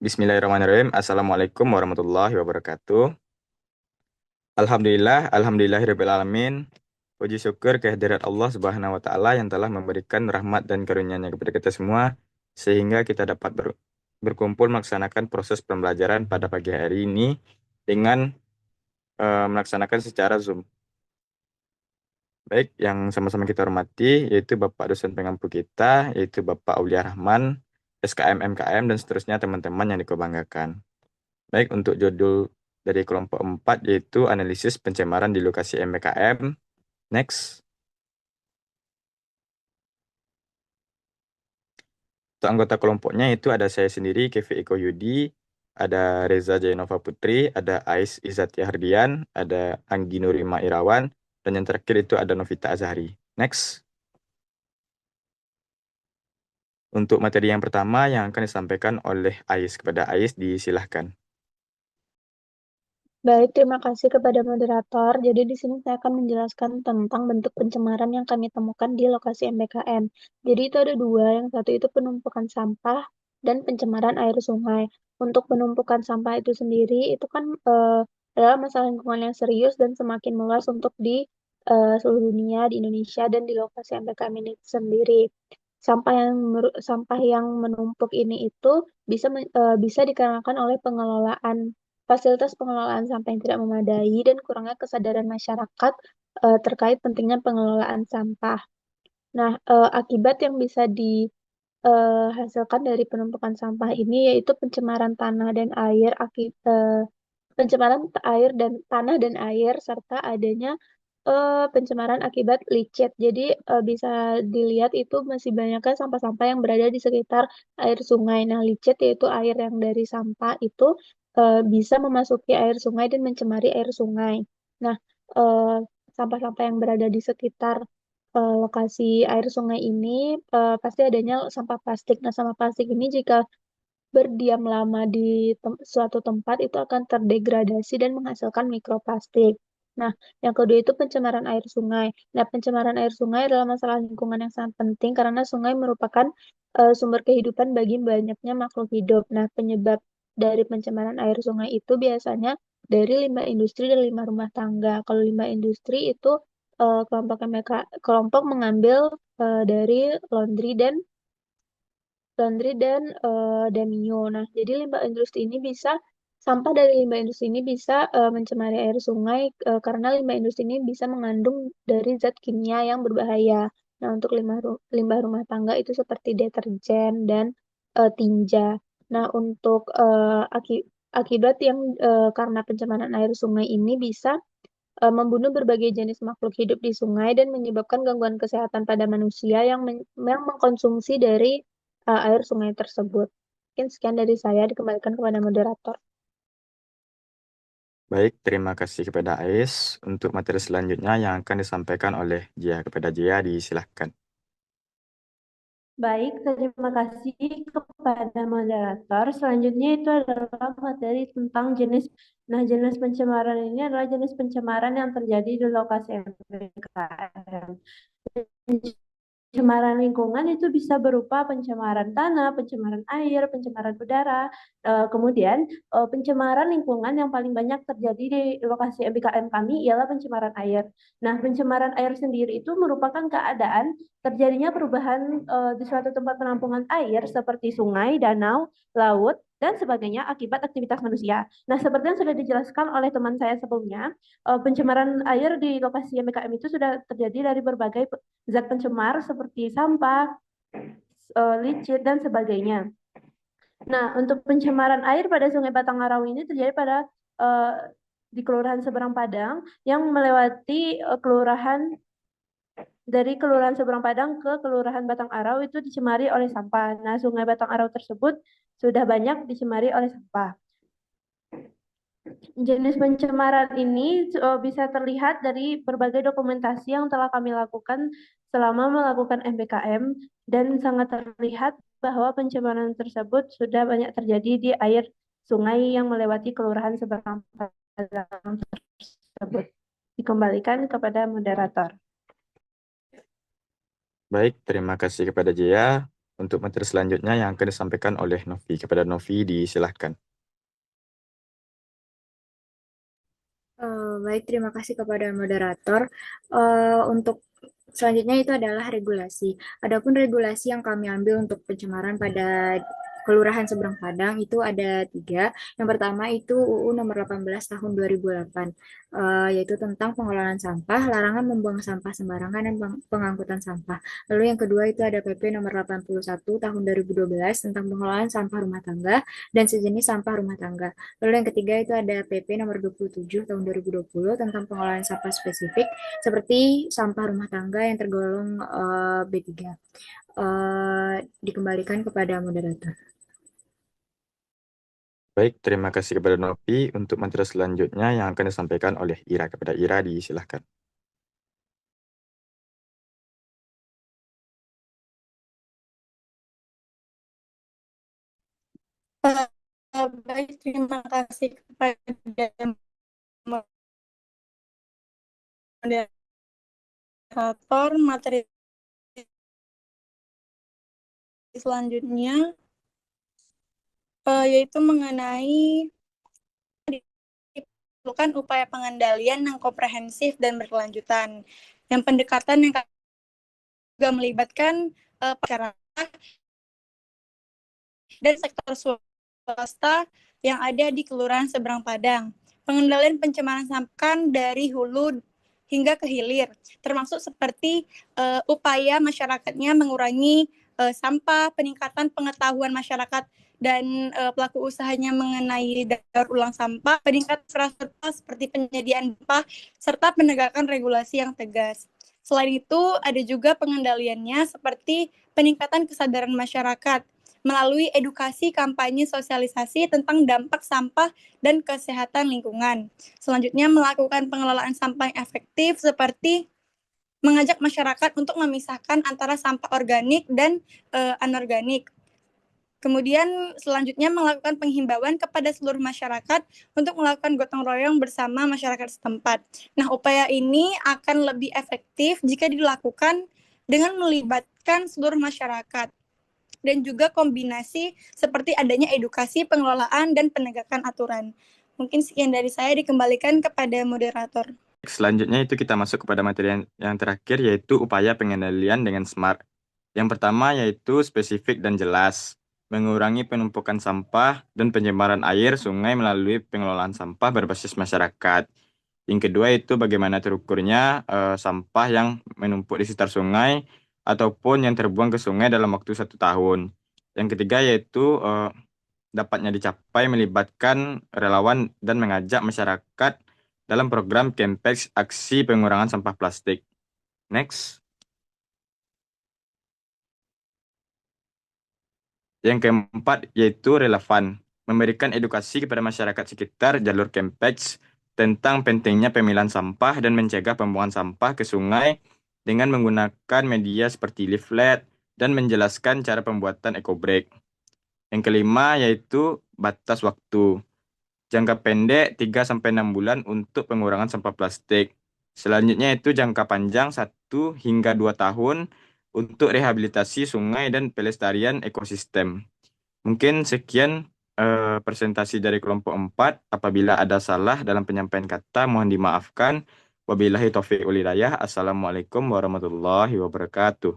Bismillahirrahmanirrahim. Assalamualaikum warahmatullahi wabarakatuh. Alhamdulillahirabbil alamin. Puji syukur kehadirat Allah Subhanahu wa taala yang telah memberikan rahmat dan karunia-Nya kepada kita semua sehingga kita dapat berkumpul melaksanakan proses pembelajaran pada pagi hari ini dengan melaksanakan secara Zoom. Baik, yang sama-sama kita hormati yaitu Bapak dosen pengampu kita, yaitu Bapak Aulia Rahman, SKM, MKM, dan seterusnya teman-teman yang dikebanggakan. Baik, untuk judul dari kelompok 4 yaitu analisis pencemaran di lokasi MBKM. Next. Untuk anggota kelompoknya itu ada saya sendiri, Kevi Eko Yudi, ada Reza Jainova Putri, ada Ais Izzati Hardian, ada Anggi Nurima Irawan, dan yang terakhir itu ada Novita Azhari. Next. Untuk materi yang pertama yang akan disampaikan oleh Ais, kepada Ais disilahkan. Baik, terima kasih kepada moderator. Jadi di sini saya akan menjelaskan tentang bentuk pencemaran yang kami temukan di lokasi MBKM. Jadi itu ada dua, yang satu itu penumpukan sampah dan pencemaran air sungai. Untuk penumpukan sampah itu sendiri, itu kan adalah masalah lingkungan yang serius dan semakin meluas untuk di seluruh dunia, di Indonesia, dan di lokasi MBKM ini sendiri. Sampah yang menumpuk ini itu bisa dikarenakan oleh fasilitas pengelolaan sampah yang tidak memadai dan kurangnya kesadaran masyarakat terkait pentingnya pengelolaan sampah. Nah, akibat yang bisa dihasilkan dari penumpukan sampah ini yaitu pencemaran tanah dan air, pencemaran air dan tanah dan air serta adanya pencemaran akibat licin. Jadi bisa dilihat itu masih banyaknya sampah-sampah yang berada di sekitar air sungai. Nah, licin yaitu air yang dari sampah itu bisa memasuki air sungai dan mencemari air sungai. Nah, eh, sampah-sampah yang berada di sekitar lokasi air sungai ini pasti adanya sampah plastik. Nah, sampah plastik ini jika berdiam lama di suatu tempat itu akan terdegradasi dan menghasilkan mikroplastik. Nah, yang kedua itu pencemaran air sungai. Nah, pencemaran air sungai adalah masalah lingkungan yang sangat penting karena sungai merupakan sumber kehidupan bagi banyaknya makhluk hidup. Nah, penyebab dari pencemaran air sungai itu biasanya dari limbah industri dan limbah rumah tangga. Kalau limbah industri itu kelompok mengambil dari laundry dan Demio. Nah, jadi sampah dari limbah industri ini bisa mencemari air sungai karena limbah industri ini bisa mengandung dari zat kimia yang berbahaya. Nah, untuk limbah rumah tangga itu seperti deterjen dan tinja. Nah, untuk akibat yang karena pencemaran air sungai ini bisa membunuh berbagai jenis makhluk hidup di sungai dan menyebabkan gangguan kesehatan pada manusia yang mengkonsumsi dari air sungai tersebut. Mungkin sekian dari saya, dikembalikan kepada moderator. Baik, terima kasih kepada Ais. Untuk materi selanjutnya yang akan disampaikan oleh Jia, kepada Jia disilahkan. Baik, terima kasih kepada moderator. Selanjutnya itu adalah materi tentang jenis. Nah, jenis pencemaran ini adalah jenis pencemaran yang terjadi di lokasi MBKM. Pencemaran lingkungan itu bisa berupa pencemaran tanah, pencemaran air, pencemaran udara. Kemudian pencemaran lingkungan yang paling banyak terjadi di lokasi MBKM kami ialah pencemaran air. Nah, pencemaran air sendiri itu merupakan keadaan terjadinya perubahan di suatu tempat penampungan air seperti sungai, danau, laut, dan sebagainya akibat aktivitas manusia. Nah, seperti yang sudah dijelaskan oleh teman saya sebelumnya, pencemaran air di lokasi MBKM itu sudah terjadi dari berbagai zat pencemar seperti sampah, licin, dan sebagainya. Nah, untuk pencemaran air pada Sungai Batangarau ini terjadi di Kelurahan Seberang Padang yang melewati dari Kelurahan Seberang Padang ke Kelurahan Batang Arau itu dicemari oleh sampah. Nah, Sungai Batang Arau tersebut sudah banyak dicemari oleh sampah. Jenis pencemaran ini bisa terlihat dari berbagai dokumentasi yang telah kami lakukan selama melakukan MBKM dan sangat terlihat bahwa pencemaran tersebut sudah banyak terjadi di air sungai yang melewati Kelurahan Seberang Padang tersebut. Dikembalikan kepada moderator. Baik, terima kasih kepada Jia. Untuk materi selanjutnya yang akan disampaikan oleh Novi. Kepada Novi disilahkan. Baik, terima kasih kepada moderator. Untuk selanjutnya itu adalah regulasi. Adapun regulasi yang kami ambil untuk pencemaran pada Kelurahan Seberang Padang itu ada tiga. Yang pertama itu UU nomor 18 tahun 2008, yaitu tentang pengelolaan sampah, larangan membuang sampah sembarangan dan pengangkutan sampah. Lalu yang kedua itu ada PP nomor 81 tahun 2012 tentang pengelolaan sampah rumah tangga dan sejenis sampah rumah tangga. Lalu yang ketiga itu ada PP nomor 27 tahun 2020 tentang pengelolaan sampah spesifik seperti sampah rumah tangga yang tergolong B3. Dikembalikan kepada moderator. Baik, terima kasih kepada Novi. Untuk materi selanjutnya yang akan disampaikan oleh Ira. Kepada Ira disilahkan. Baik, terima kasih kepada moderator. Materi selanjutnya yaitu mengenai diperlukan upaya pengendalian yang komprehensif dan berkelanjutan. Yang pendekatan yang juga melibatkan masyarakat dan sektor swasta yang ada di Kelurahan Seberang Padang. Pengendalian pencemaran sampah dari hulu hingga ke hilir, termasuk seperti upaya masyarakatnya mengurangi sampah, peningkatan pengetahuan masyarakat dan pelaku usahanya mengenai daur ulang sampah, peningkatan infrastruktur seperti penyediaan sampah, serta penegakan regulasi yang tegas. Selain itu, ada juga pengendaliannya seperti peningkatan kesadaran masyarakat melalui edukasi kampanye sosialisasi tentang dampak sampah dan kesehatan lingkungan. Selanjutnya, melakukan pengelolaan sampah yang efektif seperti mengajak masyarakat untuk memisahkan antara sampah organik dan anorganik. Kemudian selanjutnya melakukan penghimbauan kepada seluruh masyarakat untuk melakukan gotong royong bersama masyarakat setempat. Nah, upaya ini akan lebih efektif jika dilakukan dengan melibatkan seluruh masyarakat dan juga kombinasi seperti adanya edukasi, pengelolaan, dan penegakan aturan. Mungkin sekian dari saya, dikembalikan kepada moderator. Selanjutnya itu kita masuk kepada materi yang terakhir, yaitu upaya pengendalian dengan SMART. Yang pertama yaitu spesifik dan jelas, mengurangi penumpukan sampah dan pencemaran air sungai melalui pengelolaan sampah berbasis masyarakat. Yang kedua itu bagaimana terukurnya sampah yang menumpuk di sekitar sungai ataupun yang terbuang ke sungai dalam waktu 1 tahun. Yang ketiga yaitu dapatnya dicapai melibatkan relawan dan mengajak masyarakat dalam program Campaign Aksi Pengurangan Sampah Plastik. Next. Yang keempat yaitu relevan, memberikan edukasi kepada masyarakat sekitar jalur Campaign tentang pentingnya pemilahan sampah dan mencegah pembuangan sampah ke sungai dengan menggunakan media seperti leaflet dan menjelaskan cara pembuatan eco-break. Yang kelima yaitu batas waktu. Jangka pendek 3-6 bulan untuk pengurangan sampah plastik. Selanjutnya itu jangka panjang 1 hingga 2 tahun untuk rehabilitasi sungai dan pelestarian ekosistem. Mungkin sekian presentasi dari kelompok 4. Apabila ada salah dalam penyampaian kata, mohon dimaafkan. Wabillahi taufiq wal hidayah. Assalamualaikum warahmatullahi wabarakatuh.